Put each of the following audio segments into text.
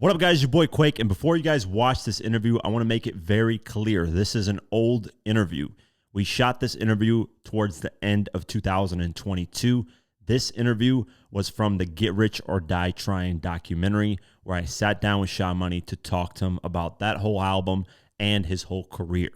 What up, guys? Your boy Quake. And before you guys watch this interview, I want to make it very clear. This is an old interview. We shot this interview towards the end of 2022. This interview was from the Get Rich or Die Trying documentary, where I sat down with Sha Money to talk to him about that whole album and his whole career.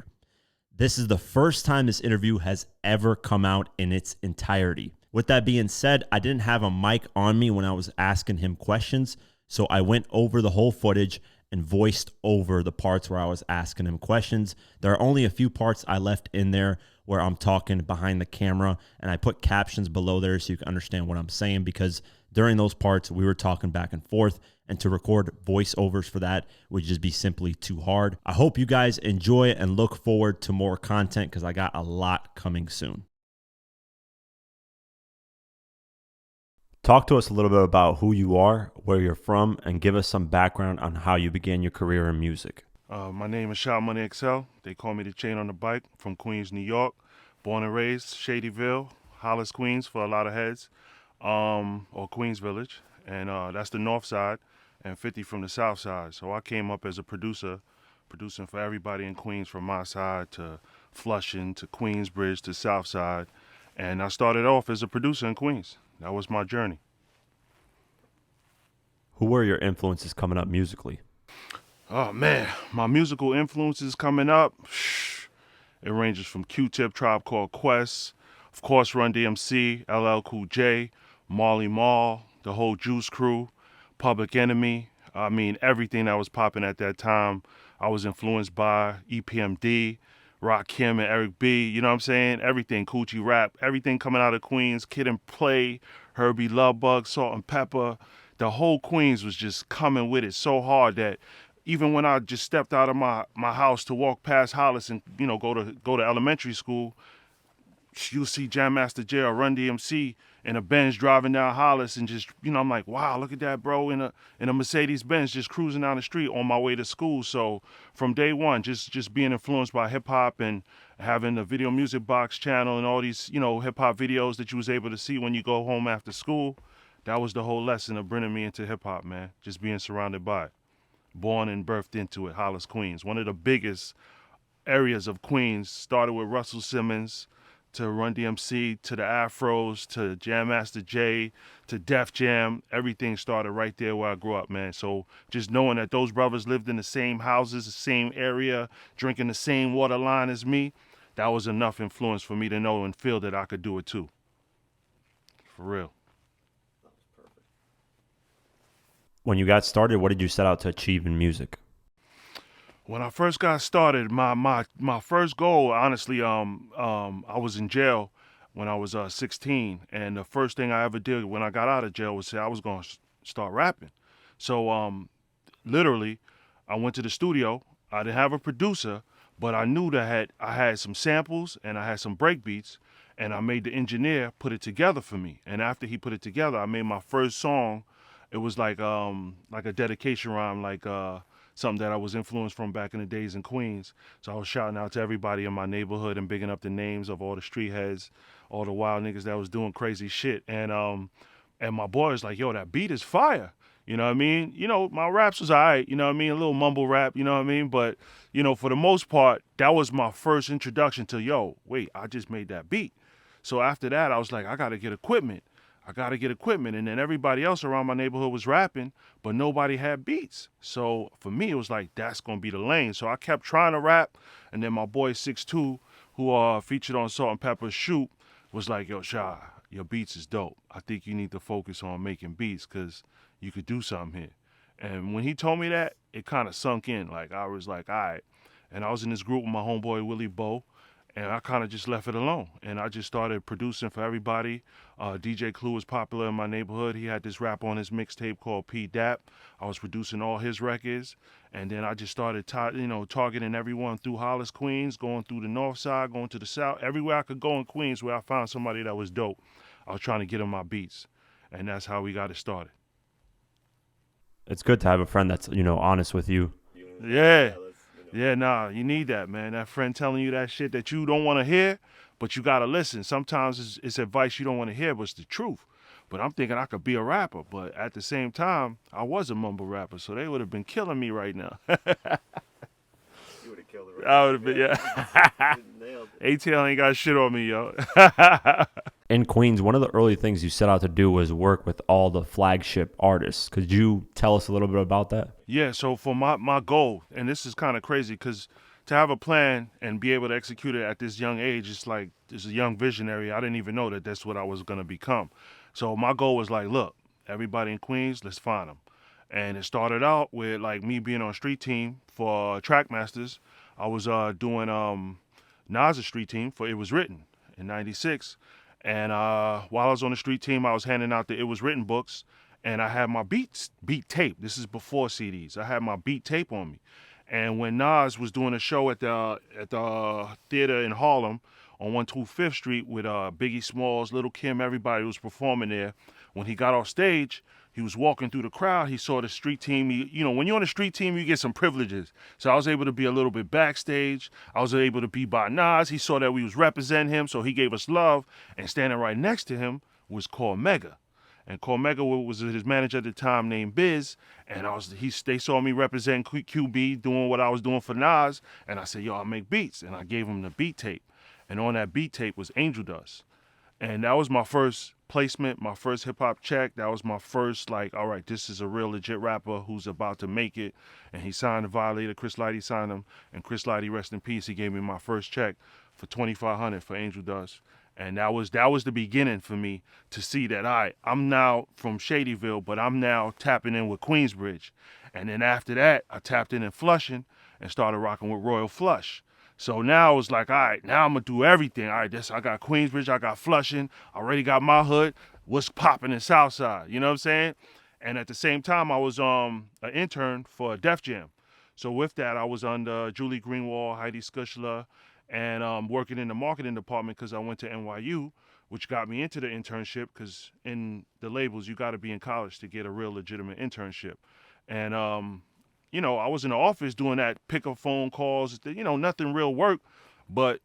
This is the first time this interview has ever come out in its entirety. With that being said, I didn't have a mic on me when I was asking him questions, so I went over the whole footage and voiced over the parts where I was asking him questions. There are only a few parts I left in there where I'm talking behind the camera, and I put captions below there so you can understand what I'm saying, because during those parts, we were talking back and forth, and to record voiceovers for that would just be simply too hard. I hope you guys enjoy it and look forward to more content, because I got a lot coming soon. Talk to us a little bit about who you are, where you're from, and give us some background on how you began your career in music. My name is Sha Money XL. They call me the Chain on the Bike, from Queens, New York. Born and raised Shadyville, Hollis, Queens for a lot of heads, or Queens Village. And that's the north side, and 50 from the south side. So I came up as a producer, producing for everybody in Queens from my side to Flushing to Queensbridge to south side. And I started off as a producer in Queens. That was my journey. Who were your influences coming up musically? Oh man, my musical influences coming up, it ranges from Q-Tip, Tribe Called Quest, of course Run DMC, LL Cool J, Marley Marl, the whole Juice Crew, Public Enemy. I mean, everything that was popping at that time, I was influenced by. EPMD, Rakim and Eric B, you know what I'm saying? Everything, Coochie Rap, everything coming out of Queens, Kid and Play, Herbie Lovebug, Salt and Pepper. The whole Queens was just coming with it so hard that even when I just stepped out of my house to walk past Hollis and, you know, go to elementary school, you'll see Jam Master Jay or Run DMC in a Benz driving down Hollis, and just, you know, I'm like, wow, look at that, bro, in a Mercedes Benz just cruising down the street on my way to school. So from day one, just being influenced by hip hop and having the Video Music Box channel and all these, you know, hip hop videos that you was able to see when you go home after school, that was the whole lesson of bringing me into hip hop, man. Just being surrounded by it. Born and birthed into it, Hollis, Queens. One of the biggest areas of Queens. Started with Russell Simmons, to Run DMC, to the Afros, to Jam Master Jay, to Def Jam. Everything started right there where I grew up, man. So just knowing that those brothers lived in the same houses, the same area, drinking the same water line as me, that was enough influence for me to know and feel that I could do it too. For real. When you got started, what did you set out to achieve in music? When I first got started, my first goal, honestly, I was in jail when I was 16, and the first thing I ever did when I got out of jail was say I was going to start rapping. So literally, I went to the studio. I didn't have a producer, but I knew that I had some samples and I had some break beats, and I made the engineer put it together for me. And after he put it together, I made my first song. It was like a dedication rhyme, like something that I was influenced from back in the days in Queens. So I was shouting out to everybody in my neighborhood and bigging up the names of all the street heads, all the wild niggas that was doing crazy shit. And my boy was like, yo, that beat is fire. You know what I mean? You know, my raps was all right, you know what I mean? A little mumble rap, you know what I mean? But, you know, for the most part, that was my first introduction to, yo, wait, I just made that beat. So after that, I was like, I got to get equipment. And then everybody else around my neighborhood was rapping, but nobody had beats. So for me, it was like, that's going to be the lane. So I kept trying to rap. And then my boy 6'2", who featured on Salt and Pepper's Shoot, was like, yo, Sha, your beats is dope. I think you need to focus on making beats because you could do something here. And when he told me that, it kind of sunk in. Like, I was like, all right. And I was in this group with my homeboy, Willie Bo. And I kind of just left it alone. And I just started producing for everybody. DJ Clue was popular in my neighborhood. He had this rap on his mixtape called P-Dap. I was producing all his records. And then I just started targeting everyone through Hollis, Queens, going through the north side, going to the south. Everywhere I could go in Queens where I found somebody that was dope, I was trying to get on my beats. And that's how we got it started. It's good to have a friend that's, honest with you. Yeah. Yeah, nah, you need that, man. That friend telling you that shit that you don't want to hear, but you got to listen. Sometimes it's advice you don't want to hear, but it's the truth. But I'm thinking I could be a rapper. But at the same time, I was a mumble rapper, so they would have been killing me right now. You would have killed it right I now. would have been, Yeah. yeah. You nailed it. ATL ain't got shit on me, yo. In Queens, one of the early things you set out to do was work with all the flagship artists. Could you tell us a little bit about that? Yeah, so for my goal, and this is kind of crazy because to have a plan and be able to execute it at this young age, it's a young visionary. I didn't even know that that's what I was going to become. So my goal was like, look, everybody in Queens, let's find them. And it started out with like me being on street team for Trackmasters. I was doing Nas' street team for It Was Written in '96. And while I was on the street team, I was handing out the It Was Written books, and I had my beat tape. This is before CDs. I had my beat tape on me. And when Nas was doing a show at the theater in Harlem on 125th Street with Biggie Smalls, Little Kim, everybody was performing there, when he got off stage, he was walking through the crowd. He saw the street team. When you're on the street team, you get some privileges. So I was able to be a little bit backstage. I was able to be by Nas. He saw that we was representing him, so he gave us love. And standing right next to him was Cormega. And Cormega was his manager at the time named Biz. And they saw me representing QB, doing what I was doing for Nas. And I said, yo, I make beats. And I gave him the beat tape. And on that beat tape was Angel Dust. And that was my first placement, my first hip hop check. That was my first, like, all right, this is a real legit rapper who's about to make it. And he signed the Violator. Chris Lighty signed him. And Chris Lighty, rest in peace, he gave me my first check for $2,500 for Angel Dust. And that was the beginning for me to see that I'm now from Shadyville, but I'm now tapping in with Queensbridge. And then after that, I tapped in Flushing and started rocking with Royal Flush. So now it was like, all right, now I'm going to do everything. All right, I got Queensbridge, I got Flushing, I already got my hood. What's popping in Southside? You know what I'm saying? And at the same time, I was an intern for Def Jam. So with that, I was under Julie Greenwald, Heidi Skushler, and working in the marketing department because I went to NYU, which got me into the internship because in the labels, you got to be in college to get a real legitimate internship. And I was in the office doing that, pick up phone calls, nothing real work, but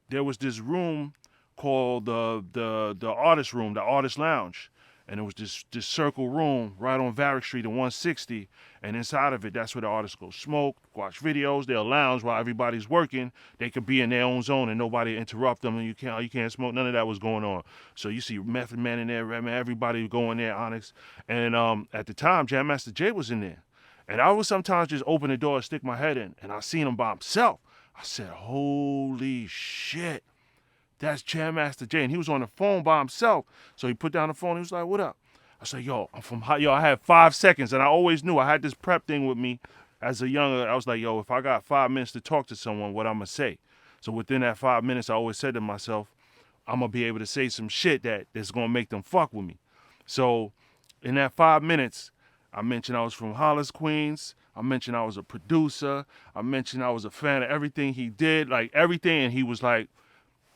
there was this room called the artist room, the artist lounge, and it was this circle room right on Varick Street at 160, and inside of it, that's where the artists go smoke, watch videos, they'll lounge while everybody's working. They could be in their own zone and nobody interrupt them, and you can't smoke. None of that was going on. So you see Method Man in there, everybody going there, Onyx, and at the time, Jam Master Jay was in there. And I would sometimes just open the door and stick my head in, and I seen him by himself. I said, holy shit, that's Jam Master Jay. And he was on the phone by himself. So he put down the phone, he was like, what up? I said, yo, I had 5 seconds, and I always knew I had this prep thing with me as a younger. I was like, yo, if I got 5 minutes to talk to someone, what I'm going to say? So within that 5 minutes, I always said to myself, I'm going to be able to say some shit that's going to make them fuck with me. So in that 5 minutes, I mentioned I was from Hollis, Queens. I mentioned I was a producer. I mentioned I was a fan of everything he did, like everything. And he was like,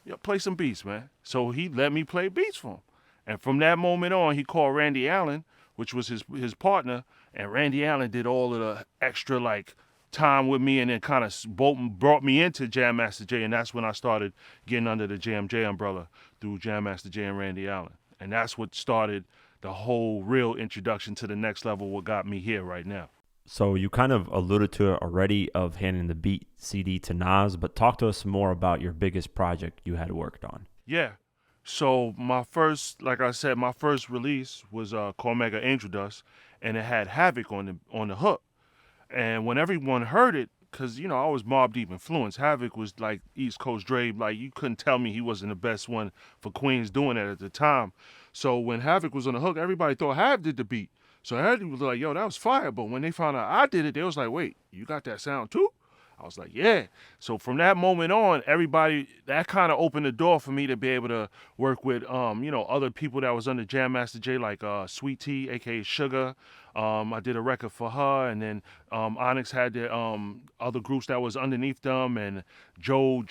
yo, play some beats, man. So he let me play beats for him. And from that moment on, he called Randy Allen, which was his partner. And Randy Allen did all of the extra, like, time with me and then kind of brought me into Jam Master Jay. And that's when I started getting under the JMJ umbrella through Jam Master Jay and Randy Allen. And that's what started the whole real introduction to the next level, what got me here right now. So you kind of alluded to it already of handing the beat CD to Nas, but talk to us more about your biggest project you had worked on. Yeah. So my first release was Cormega Angel Dust, and it had Havoc on the hook. And when everyone heard it, because, I was Mobb Deep influenced, Havoc was like East Coast Dre. Like, you couldn't tell me he wasn't the best one for Queens doing it at the time. So when Havoc was on the hook, everybody thought Hav did the beat. So everybody was like, yo, that was fire. But when they found out I did it, they was like, wait, you got that sound too? I was like, yeah. So from that moment on, that kind of opened the door for me to be able to work with, other people that was under Jam Master Jay, like Sweet Tea, a.k.a. Sugar. I did a record for her, and then Onyx had the other groups that was underneath them, and Joe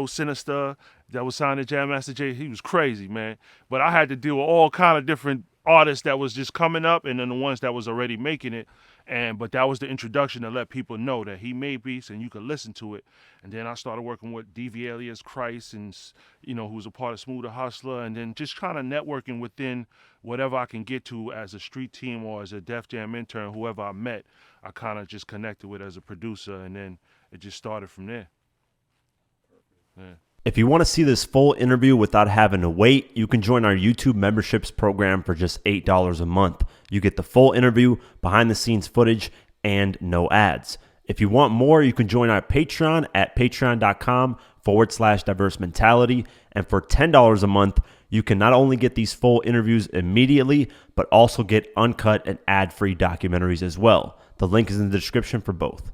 Sinister that was signed to Jam Master Jay. He was crazy, man. But I had to deal with all kind of different artists that was just coming up, and then the ones that was already making it. But that was the introduction to let people know that he made beats and you could listen to it. And then I started working with DV Alias Christ and who was a part of Smooth the Hustler, and then just kind of networking within whatever I can get to as a street team or as a Def Jam intern, whoever I met, I kind of just connected with as a producer, and then it just started from there. Yeah. If you want to see this full interview without having to wait, you can join our YouTube memberships program for just $8 a month. You get the full interview, behind the scenes footage, and no ads. If you want more, you can join our Patreon at patreon.com/diverse mentality. And for $10 a month, you can not only get these full interviews immediately, but also get uncut and ad-free documentaries as well. The link is in the description for both.